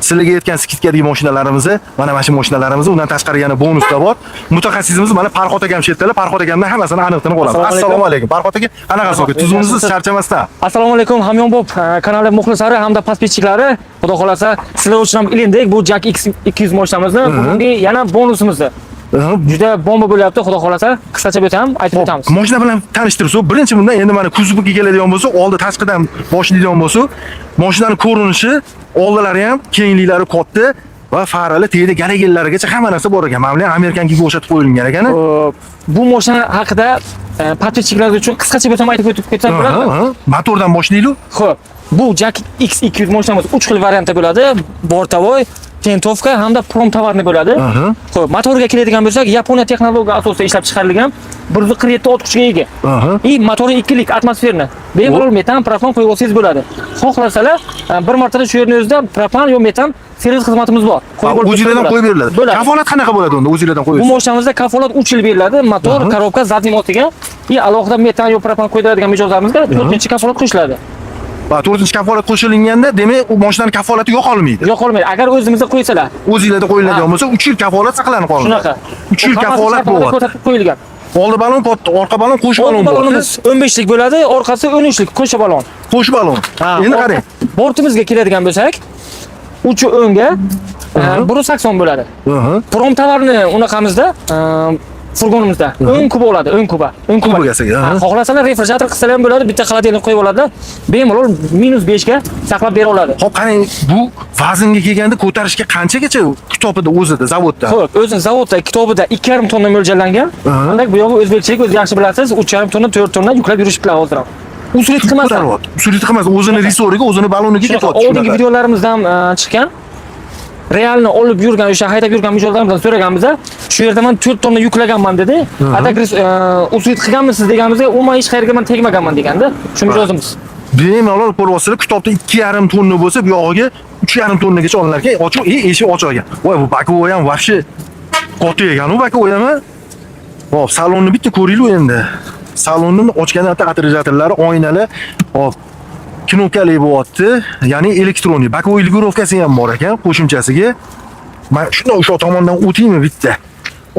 sizlarga aytgan skidkadagi mashinalarimizni, mana shu mashinalarimizni, undan tashqari yana bonuslar bor. Mutaxassisimiz mana Farhod akam chetdalar. Farhod akamdan hammasini aniqini olamiz. Assalomu alaykum. Farhod aka, qanaqasiz aka? Tuzumisiz, charchamasdan. Assalomu alaykum hamyonbop kanali muxlislari hamda podpischiklari. Xudo xolasa sizlar uchun ham ilindik bu Jack X200 mashinamizni. Bugungi yana bonusimizni. Juda bomba bo'lyapti, xudo xolasa qisqacha o'tam, aytib o'tamiz. Mashina bilan tanishtirsak, birinchi bundan endi mana kuzovga keladigan bo'lsa, oldi tashqidan boshlaydigan bo'lsa, mashinaning ko'rinishi, oldilari ham, kengliklari katta va farali teyda garagellarigacha hamma narsa bor ekan. Mana bu Amerikankiga o'xshatib qo'yilgan ekan. Bu mashina haqida podpischiklaringiz uchun qisqacha o'tam aytib o'tib ketsam bo'ladi. Motordan boshlaylik. Xo'p, bu Jack X200 mashinamiz 3 xil variantda bo'ladi. Bortavoy, tentovka hamda prom tovarni bo'ladi. Xo'p, motoriga keladigan bo'lsak, Yaponiya texnologiya asosida ishlab chiqarilgan 147 ot kuchga ega. Motori 2 lik atmosferni. Bemalol metan, propan qo'yib olsangiz bo'ladi. Xohlasalar, bir martada shu yerning o'zida propan yo metan servis xizmatimiz bor. O'zingizdan qo'yib beriladi. Kafolat qanaqa bo'ladi unda o'zingizdan qo'yib? Bu mashinamizda kafolat 3 yil beriladi. Motor, korobka, zadniy motiga alohida metan yo propan qo'ydiradigan mijozlarimizga 4-kafolat qo'shiladi. Va 4-kafolat qo'shilganda, demak, u mashinaning kafolati yo'qolmaydi. Yo'qolmaydi. Agar o'zimizda qo'ysalar, o'zingizda qo'yiladigan bo'lsa, 3 yil kafolat saqlanib qoladi. Shunaqa. 3 yil kafolat bo'ladi. Qo'yilgan. Oldi balon katta, orqa balon qo'sh balon bor. Balonimiz 15 lik bo'ladi, orqasi 13 lik qo'sh balon. Qo'sh balon. Endi qarang. Bortimizga keladigan bo'lsak, uchi o'ngga 180 bo'ladi. Prom tovarni unaqamizda furgonimizda 10 kuba oladi, 10 kuba. 10 kubagacha. Xohlasalar refrigerator qilsalar ham bo'ladi, bitta xolodilnik qo'yib oladi. Bemalol -5 ga saqlab bera oladi. Xo'p, qarang, bu vaznga kelganda ko'tarishga qanchagacha kitobida o'zida, zavodda? Xo'p, o'zi zavodda kitobida 2,5 tonna mo'ljallangan. Demak, bu yog'i o'zbekchilik o'zi yaxshi bilasiz, 3,5 tonna, 4 tonna yuklab yurishibdilar hozir ham. Usulit qilmasdan. Usulit qilmasdan, o'zini risoriga, o'zini baloniga ketyapti. Oldingi videolarimizda ham chiqqan. Realni olib yurgan, o'sha haydab yurgan mijozlarimizdan so'raganmizda, shu yerda men 4 tonna yuklaganman dedi. Atagris usulit qilganmisiz deganimizga, umuman hech qayerga men tegmaganman deganda, shu mijozimiz. Bemalol ko'ryapsizlar, kitobda 2,5 tonna bo'lsa, bu yog'iga 3,5 tonnagacha olinar ekan. Ochiq, eshik ochiq ekan. Voy, bu bakovoy ham vobshe katta ekan, u bakovoy ham. Hop, salonni bitta ko'ringlar endi. Salonni ochganda atrizatorlari, oynali, hop, knopkali bo'lyapti, ya'ni elektronik. Bakovoy ligirovkasi ham bor ekan qo'shimchasiga. Men shunday o'sha tomondan o'taymi bitta.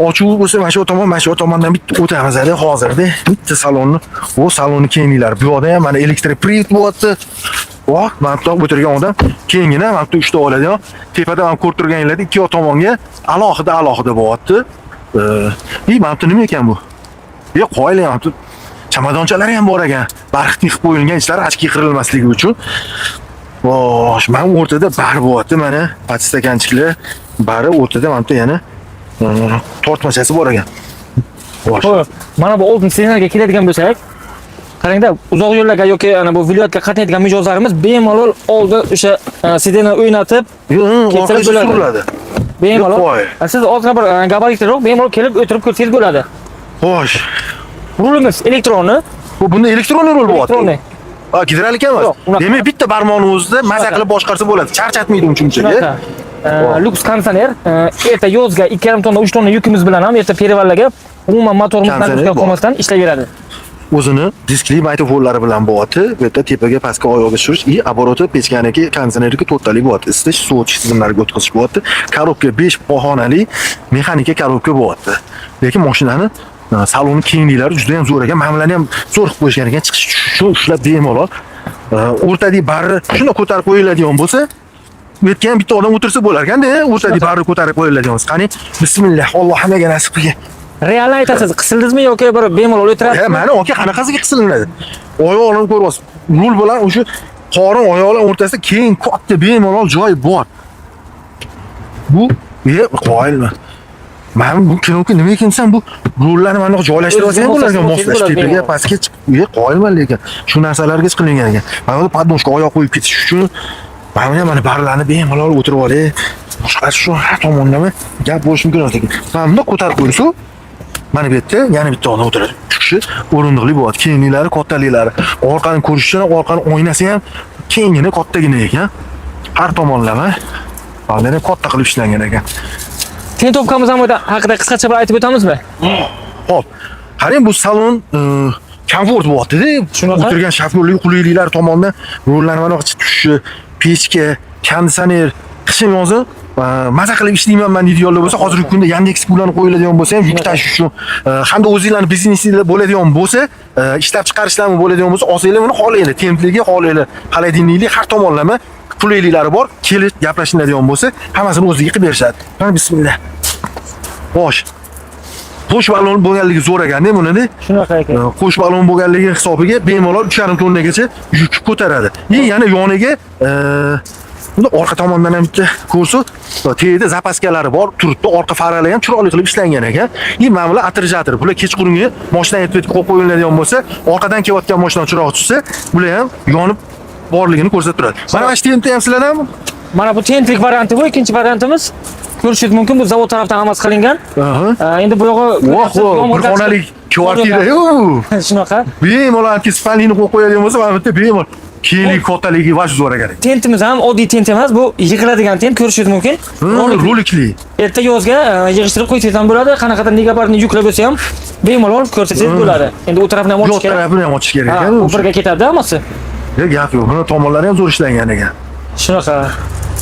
Ochuv bo'lsa, mana shu tomon, mana shu tomondan bitta o'tamiz hozirda. Bitta salonni, o salonni kengliklari. Bu yerda ham mana elektrik привод bo'lyapti. Voh, mana bu o'tirgan odam kengina, mana bu 3 ta oladigan. Tepada ham ko'rib turganinglarda ikki tomonga alohida bo'lyapti. Mana bu nima ekan bu? Yo'q, qo'yilgan. Chamadonchalar ham bor ekan. Barxtni qilib qo'yilgan, ichlari ochki qirilmasligi uchun. Voh, mana o'rtada bar bo'lyapti, mana podstakanchiklar bari o'rtada, mana bu yana tortmachasi bor ekan. Xo'p, mana bu oldin signalga keladigan bo'lsak, qarangda, uzoq yo'llarga yoki ana bu viloyatga qatnaydigan mijozlarimiz bemalol oldi o'sha sideni o'ynatib, keltirib bo'ladi. Bemalol. Siz ozgina bir gabaritliroq bemalol kelib o'tirib ko'rsangiz bo'ladi. Xo'sh. Rulimiz elektronni. Bu bunda elektronli rul bo'lyapti. Elektronni. Gidrolik emas. Demak, bitta barmoqni o'zida maza qilib boshqarsa bo'ladi. Charchatmaydi uchinchiga. Lux konditsioner, erta yozga 2,5 tonna, 3 tonna yukimiz bilan ham erta perivallarga umuman motorimizni nag'izga qolmasdan ishlayveradi. O'zini diskli maytofonlari bilan bo'lyapti. Bu yerda tepaga pastga oyoqqa tushirish, обороты pechkaniki konditsionerga to'rttalik bo'lyapti. Isitish, sovutish tizimlariga o'tkazish bo'lyapti. Korobka 5 pog'onali mexanika korobka bo'lyapti. Lekin mashinani saloni kengliklari juda ham zo'r ekan. Mana bularni ham zo'r qilib qo'yishgan ekan. Chiqish ushlab bemalol. O'rtadagi barri shuni ko'tarib qo'yiladigan bo'lsa, bu yerga ham bitta odam o'tirsa bo'lar ekanda, o'rtadagi barri ko'tarib qo'yiladigan bo'lsa. Qani, bismillah, Alloh hammaga nasib qilgan. Realni aytasiz, qisildingizmi yoki bir bemalol o'tirasiz? Mana aka qanaqasiga qisiladi? Oyoqlarni ko'ryapsiz. Rul bilan o'sha qorin oyoqlar o'rtasida keng katta bemalol joy bor. Bu qo'yilma. Men bu knopka nima ekan sen bu rullarni mana joylashtirib olsang bo'larkan, moslash tepaga, pastga chiqib, qo'yilma lekin shu narsalarga chiqilingan ekan. Mana bu podnoshka oyoq qo'yib ketish uchun mana barlarni bemalol o'tirib olay. Boshqa shu har tomonlama gap bo'lishi mumkin emas lekin. Mana bunda ko'tarib qo'ysa, mana bu yerda yana bitta odam o'tiradi. Kishi o'rindiqli bo'lyapti. Kengliklari, kattaliklari. Orqani ko'rish uchun orqani oynasi ham kengina, kattagina ekan. Har tomonlama mana katta qilib ishlangan ekan. Tentovkamiz ham haqida qisqacha bir aytib o'tamizmi? Xo'p. Qarang, bu salon komfort bo'lyapti-da. O'tirgan shofyorlik, qulayliklar tomonidan rollar mana tushishi, pechka, konditsioner, qishim yozim maza qilib ishlayman deydiganlar bo'lsa, hozirgi kunda Yandex pullarni qo'yiladigan bo'lsa ham yuk tashish uchun hamda o'zingizlarning biznesingizlar bo'ladigan bo'lsa, ishlab chiqarishlarni bo'ladigan bo'lsa, olsanglar buni xohlaydi. Templigi, xohlaydi, xaladinlikli har tomonlama qulayliklari bor. Kelib gaplashiladigan bo'lsa, hammasini o'ziga qilib berishadi. Mana bismillah. Xo'sh. Qo'sh balon bo'lganligi zo'r ekan-da buni-da. Shunaqa ekan. Qo'sh balon bo'lganligi hisobiga bemalol 3,5 tonnagacha yuk ko'taradi. Yana yoniga bunda orqa tomondan ham bitta ko'rsa, teyida zapaskalari bor, turibdi. Orqa faralari ham chiroyli qilib ishlangan ekan. Mana bular atrizator. Bular kechqurungi mashina yetib qo'yib qo'yiladigan bo'lsa, orqadan kelayotgan mashina chiroq tushsa, bular ham yonib borligini ko'rsatib turadi. Mana shu tentni ham sizlardanmi? Mana bu tentlik varianti bu, ikkinchi variantimiz. Ko'rishingiz mumkin, bu zavod tarafdan amas qilingan. Endi bu yog'i bir xonalik kvartira-yu. Shunaqa. Bemalol kisfanlikni qo'yib qo'yadigan bo'lsa, mana bitta bemalol keyingi kattaligi va zo'r ekan. Tentimiz ham oddiy tent emas, bu yig'iladigan tent, ko'rishingiz mumkin. Rolikli. Erta yozga yig'ishtirib qo'ysangiz ham bo'ladi. Qanaqadir megabaytni yuklab bo'lsa ham bemalol ko'rsatsangiz bo'ladi. Endi u tarafni ham ochish kerak. Bu tarafini ham ochish kerak ekan. U birga ketadi hammasi. Gap yo'q. Buni tomonlari ham zo'r ishlangan ekan. Shunaqa.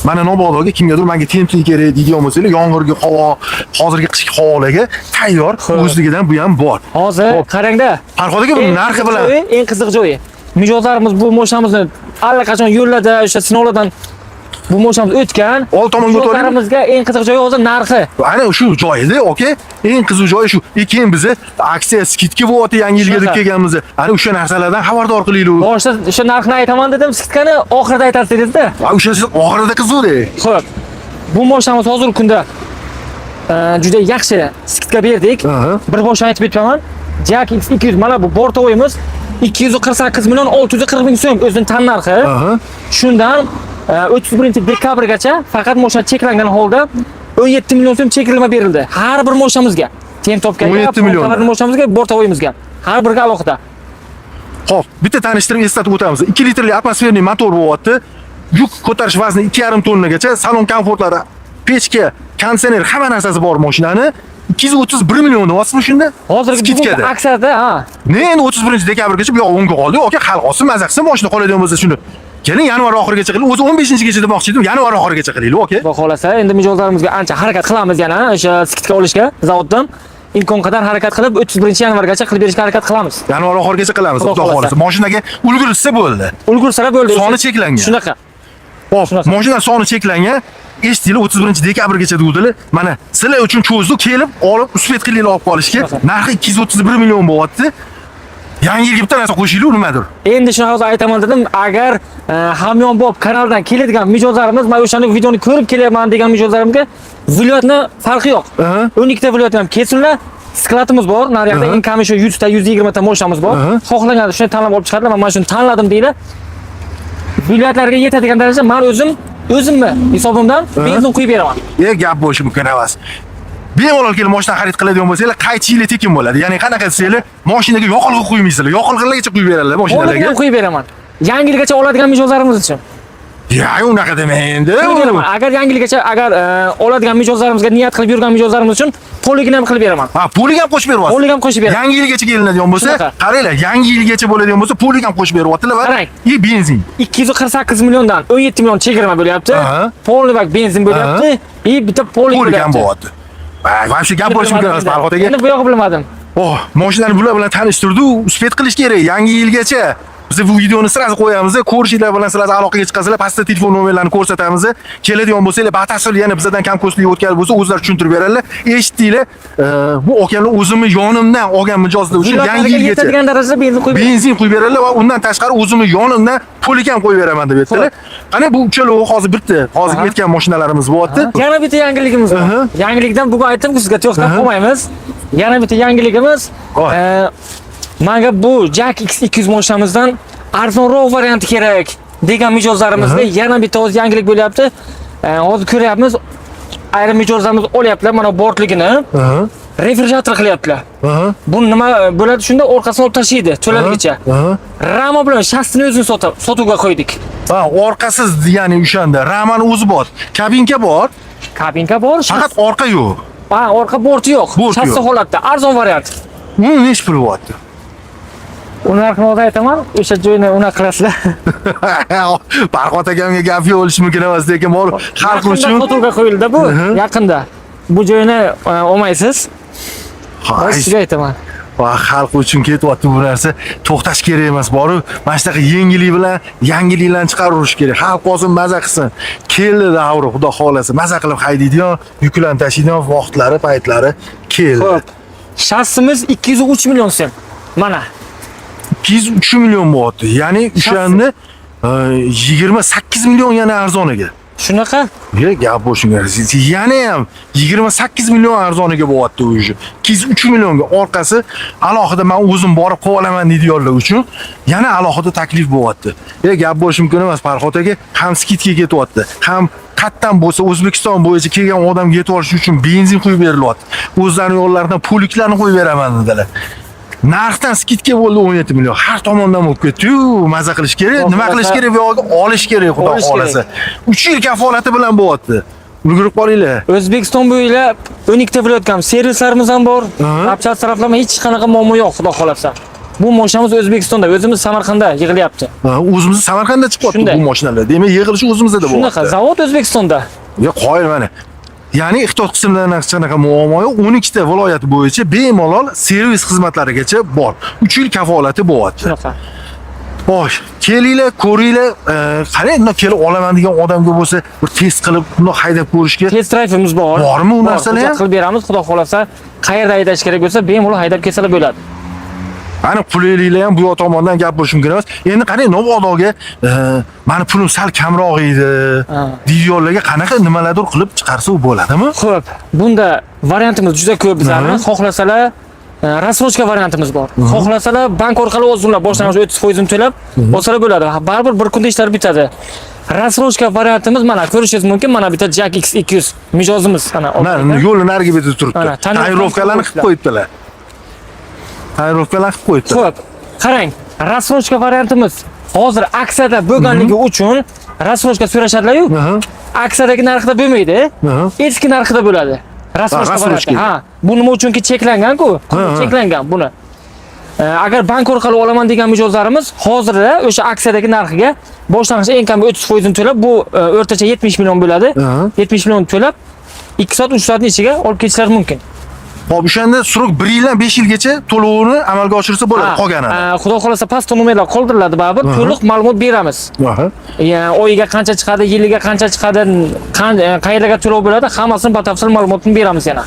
Mana Nobodoga kimgadir menga tentlik kerak deydigan bo'lsangiz, yomg'irgi havo, hozirgi qishki havolarga tayyor, o'zligidan bu ham bor. Hozir qarangda. Farhodagi bu narxi bilan eng qiziq joyi. Mijozlarimiz bu mashinamizni allaqachon yo'llarda, o'sha sinovlardan bu mashinamiz o'tgan. Old tomonga o'tib Mijozlarimizga eng qiziq joyi hozir narxi. Ana shu joyda, okey? Eng qiziq joyi shu. Keyin bizni aksiya, skidka bo'lyapti, yangi yilga deb kelganmiz. Ana o'sha narsalardan xabardor qilaylik. Boshida o'sha narxni aytaman dedim, skidkani oxirida aytasiz dedingiz-da. O'sha oxirida qizuvdi. Xo'p. Bu mashinamiz hozirgi kunda juda yaxshi skidka berdik. Bir boshdan aytib o'taman. Jack X200 mana bu bortovoyimiz 248 million 640 ming so'm o'zining tan narxi. Shundan 31-dekabrgacha faqat mashina cheklangan holda 17 million so'm chekilma berildi. Har bir mashinamizga. Tentopga, 17 million. Har bir mashinamizga, bortovoyimizga. Har biriga alohida. Xo'p, bitta tanishtirib eslatib o'tamiz. 2 litrli atmosferniy motor bo'lyapti. Yuk ko'tarish vazni 2,5 tonnagacha, salon komfortlari, pechka, konditsioner, hamma narsasi bor mashinani. 231 million deyapsizmi shunda? Hozirgi bugungi aksarda, Ne endi 31-dekabrgacha bu yoq o'ngga qoldi. Okey, xalq olsin, mazza qilsin, mashina qoladigan bo'lsa shuni. Keling, yanvar oxirigacha qiling. O'zi 15-gacha demoqchi edim, yanvar oxirigacha qilaylik, okey? Xudo xolasa, endi mijozlarimizga ancha harakat qilamiz yana o'sha skidka olishga zavoddan. Imkon qadar harakat qilib 31-yanvargacha qilib berishga harakat qilamiz. Yanvar oxirigacha qilamiz, xudo xolasa. Mashinaga ulgurishsa bo'ldi. Ulgursa bo'ldi. Soni cheklangan. Shunaqa. Xo'p, mashina soni cheklangan. Eshitdinglar, 31-dekabrgacha degdilar. Mana sizlar uchun cho'zdi, kelib, olib, uspet qilinglar olib qolishga. Narxi 231 million bo'lyapti. Yangi yilga bitta narsa qo'shinglar, nimadir? Endi shuni hozir aytaman dedim, agar Hamyonbob kanaldan keladigan mijozlarimiz, men o'shani videoni ko'rib kelyapman degan mijozlarimga viloyatni farqi yo'q. 12 ta viloyatdan ham kelsinlar. Skladimiz bor, naryoqda eng kami shu 100 ta, 120 ta mashinamiz bor. Xohlaganlar shuni tanlab olib chiqadilar, men mana shuni tanladim deydi. Viloyatlarga yetadigan darajada men o'zimni hisobimdan benzin quyib beraman. Gap bo'lishi mumkin emas. Bemalol kelib mashina xarid qiladigan bo'lsanglar, qaychi yili tekin bo'ladi. Ya'ni qanaqa desanglar, mashinaga yoqilg'i quymaysizlar. Yoqilg'ilargacha quyib beradilar mashinalarga. Quyib beraman. Yangi yilgacha oladigan mijozlarimiz uchun. Ya, unaqa dema endi. Agar yangi yilgacha oladigan mijozlarimizga niyat qilib yurgan mijozlarimiz uchun poligini ham qilib beraman. Polig ham qo'shib beryapsiz. Polig ham qo'shib beraman. Yangi yilgacha kelinadigan bo'lsa, qaranglar, yangi yilgacha bo'ladigan bo'lsa, polig ham qo'shib beryaptilar va benzin. 248 milliondan 17 million chegirma bo'lyapti. Polivak benzin bo'lyapti. Bitta polig ham bo'lyapti. Vaqti gap bo'lishi mumkin emas, Farhod aka. Endi bu yog'i bilmadim. Mashinani bular bilan tanishtirdi, uspet qilish kerak. Yangi yilgacha biz bu videoni sirasi qo'yamiz, ko'rishinglar bilan sizlar aloqaga chiqasizlar, pastda telefon nomerlarini ko'rsatamiz. Keladigan bo'lsanglar, batafsil yana bizdan kam kurslik o'tkazib bo'lsa, o'zlari tushuntirib beradilar. Eshitdinglar, bu akamlar o'zimni yonimdan olgan mijozlar uchun yangi yilgacha yetadigan darajada benzin quyib beradilar va undan tashqari o'zimni yonimdan polik ham qo'yib beraman deb aytdilar. Qani bu uchalovi hozir bitta, hozir yetgan mashinalarimiz bo'lyapti. Yana bitta yangiligimiz bor. Yangilikdan bugun aytdim-ku sizga to'xtab qolmaymiz. Yana bitta yangiligimiz menga bu Jack X200 mashinamizdan arzonroq varianti kerak degan mijozlarimizga yana bitta o'z yangilik bo'lyapti. Hozir ko'ryapmiz, ayrim mijozlarimiz olyaptilar mana bortligini. Refrigerator qilyaptilar. Bu nima bo'ladi? Shunda orqasini olib tashlaydi to'laligicha. Rama bilan shastini o'zini sotuvga qo'ydik. Orqasiz, ya'ni o'shanda ramani o'zi bor. Kabinka bor. Kabinka bor, faqat orqa yo'q. Orqa borti yo'q. Shasti holatda, arzon variant. Nech pul bo'lyapti? Uni narxini hozir aytaman, o'sha joyni unaqa qilasizlar. Farhod akamga gap bo'lishi mumkin emas, lekin bor xalq uchun fotoga qo'yildi bu, yaqinda. Bu joyni olmaysiz. Hay, Sizga aytaman. va xalq uchun ketyapti bu narsa. To'xtash kerak emas, borib mana shunaqa yengillik bilan yangiliklarni chiqarish kerak. Xalq olsin, maza qilsin. Keldi davri, xudo xolasa, maza qilib haydaydigan, yuklarni tashiydigan vaqtlari, paytlari keldi. Xo'p. Shassimiz 203 million so'm. Mana. 203 million bo'lyapti. Ya'ni o'shani 28 million yana arzoniga. Shunaqa? Gap bo'shunga. Yana ham 28 million arzoniga bo'lyapti u ish. 203 millionga orqasi alohida men o'zim borib qilib olaman deydiganlar uchun yana alohida taklif bo'lyapti. Gap bo'lishi mumkin emas, Farhod aka ham skidga ketyapti, ham qatdan bo'lsa O'zbekiston bo'yicha kelgan odamga yetib olish uchun benzin quyib berilyapti. O'zlarining yo'llaridan puliklarni qo'yib beraman dedilar. Narxdan skidga bo'ldi 17 million. Har tomondan bo'lib ketdi-yu, maza qilish kerak. Nima qilish kerak bu yoqqa? Olish kerak, xudo xolasa. 3 yil kafolati bilan bo'lyapti. Ulgurib qolinglar. O'zbekiston bo'ylab 12 ta viloyatga servislarimiz ham bor. Apchat taraflama hech qanaqa muammo yo'q, xudo xolasa. Bu mashinamiz O'zbekistonda, o'zimiz Samarqandda yig'ilyapti. O'zimiz Samarqandda chiqyapti bu mashinalar. Demak, yig'ilishi o'zimizda bo'lyapti. Shunaqa, zavod O'zbekistonda. Qoyil mana. Ya'ni ehtiyot qismlaridan qanaqa muammo yo'q. 12 ta viloyat bo'yicha bemalol servis xizmatlarigacha bor. 3 yil kafolati bo'lyapti. Shunaqa. Xo'sh, kelinglar, ko'ringlar, qarang, bunda kelib olaman degan odamga bo'lsa, bir test qilib, buni haydab ko'rishga. Test drive'imiz bor. Bormi u narsalar? Qilib beramiz, xudo xolasa, qayerda haydash kerak bo'lsa, bemalol haydab kelsalar bo'ladi. Ana pulayliklar ham bu yoq tomondan gap bo'lishi mumkin emas. Endi qarang, Novodoga meni pulim sal kamroq edi. Videolarga qanaqa nimalardir qilib chiqarsa u bo'ladimi? Xo'p, bunda variantimiz juda ko'p bizlarning. Xohlasalar rassrochka variantimiz bor. Xohlasalar bank orqali o'zinglar boshlang'ich 30% to'lab olsalar bo'ladi. Baribir bir kunda ishlar bitadi. Rassrochka variantimiz mana ko'rishingiz mumkin. Mana bitta Jack X200 mijozimiz mana. Mana yo'lni nariga betib turibdi. Tayyorlovkalarni qilib qo'yibdilar. Tayyorlovkalar qilib qo'yibdi. Xo'p, qarang, rassrochka variantimiz hozir aksiyada bo'lganligi uchun rassrochka so'rashadilar-yu. Aksiyadagi narxda bo'lmaydi. Eski narxida bo'ladi. Rassrochka varianti. Ha, bu nima uchunki cheklangan-ku? Cheklangan buni. Agar bank orqali olaman degan mijozlarimiz hozirda o'sha aksiyadagi narxiga boshlang'ich eng kam 30% to'lab, bu o'rtacha 70 million bo'ladi. 70 million to'lab 2 soat 3 soatning ichiga olib ketishlari mumkin. Hop, o'shanda suruk 1 yildan 5 yilgacha to'lovini amalga oshirsa bo'ladi, qolganini. Xudo xolasa pastda nomerlar qoldiriladi, baribir to'liq ma'lumot beramiz. Ya'ni oyiga qancha chiqadi, yiliga qancha chiqadi, qayerga to'lov bo'ladi, hammasini batafsil ma'lumotini beramiz yana.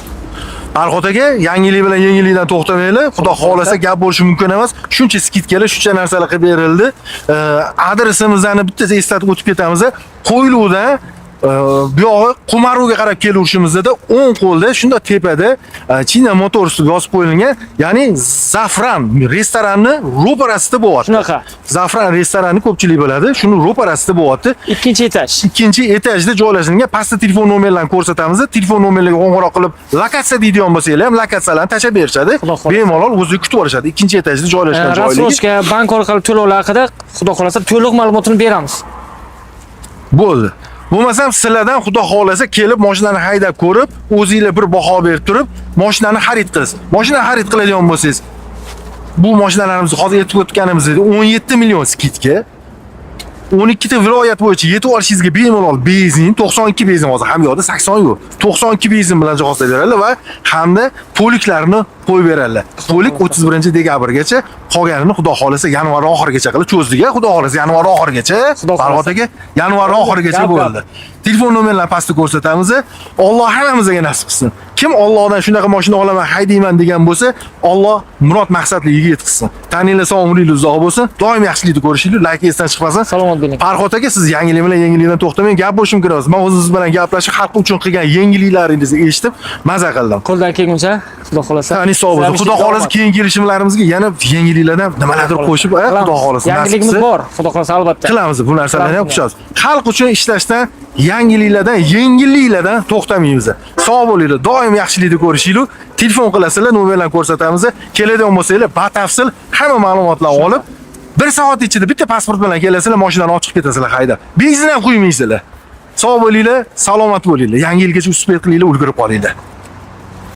Farhod aka, yangilik bilan yengillikdan to'xtamanglar. Xudo xolasa gap bo'lishi mumkin emas. Shuncha skidkalar, shuncha narsalar qilib berildi. Adresimizni bitta eslatib o'tib ketamiz. Qo'yiluvdan bu yog'i Qumaruvga qarab kelaverishimizda o'ng qo'lda shunda tepada China Motors yozib qo'yilgan, ya'ni Zafran restoranni ro'parasida bo'lyapti. Shunaqa. Zafran restorani ko'pchilik biladi, shuni ro'parasida bo'lyapti. Ikkinchi etaj. Ikkinchi etajda joylashgan. Pastda telefon nomerlarini ko'rsatamiz. Telefon nomerlariga qo'ng'iroq qilib, lokatsiya deydigan bo'lsangiz ham lokatsiyalarni tashab berishadi. Bemalol o'zi kutib olishadi. Ikkinchi etajda joylashgan joyligi. Rassrochka bank orqali to'lovlar haqida xudo xolasa to'liq ma'lumotini beramiz. Bo'ldi. Bo'lmasam sizlardan xudo xolasa kelib mashinani haydab ko'rib, o'zingizlar bir baho berib turib, mashinani xarid qilasiz. Mashina xarid qiladigan bo'lsangiz, bu mashinalarimizni hozir aytib o'tganimizdek 17 million skidga 12 ta viloyat bo'yicha yetib olishingizga bemalol benzin, 92 benzin hozir ham yo'qda 80 yo'q. 92 benzin bilan jihozlab beradilar va hamda poliklarni qo'yib beradilar. Polik 31-dekabrgacha, qolganini xudo xolasa yanvar oxirigacha qilib cho'zdiga, xudo xolasa yanvar oxirigacha, Farhod aka, yanvar oxirigacha bo'ldi. Telefon nomerlarini pastda ko'rsatamiz. Alloh hammamizga nasib qilsin. Kim Allohdan shunaqa mashina olaman, haydayman degan bo'lsa, Alloh murod maqsadligiga yetkazsin. Taninglar sog'ligingiz uzoq bo'lsin. Doim yaxshilikni ko'rishinglar, like esdan chiqmasin. Salomat bo'ling. Farhod aka, siz yangilik bilan yangilikdan to'xtamang. Gap bo'lishi mumkin emas. Men o'zingiz bilan gaplashib, xalq uchun qilgan yengiliklaringizni eshitib, maza qildim. Qo'ldan kelguncha, xudo xolasa. Ya'ni sog' bo'lsin. Xudo xolasa keyingi kelishimlarimizga yana yangiliklardan nimalardir qo'shib, xudo xolasa. Yangiligimiz bor, xudo xolasa albatta. Qilamiz bu narsalarni ham qushamiz. Xalq uchun ishlashdan, yangiliklardan, yengilliklardan to'xtamaymiz. Sog' bo'linglar, doim yaxshilikni ko'rishinglar. Telefon qilasizlar, nomerlarni ko'rsatamiz. Keladigan bo'lsanglar, batafsil hamma ma'lumotlarni olib, 1 soat ichida bitta pasport bilan kelasizlar, mashinani ochib ketasizlar haydab. Benzin ham quymaysizlar. Sog' bo'linglar, salomat bo'linglar. Yangi yilgacha uspet qilinglar, ulgurib qolinglar.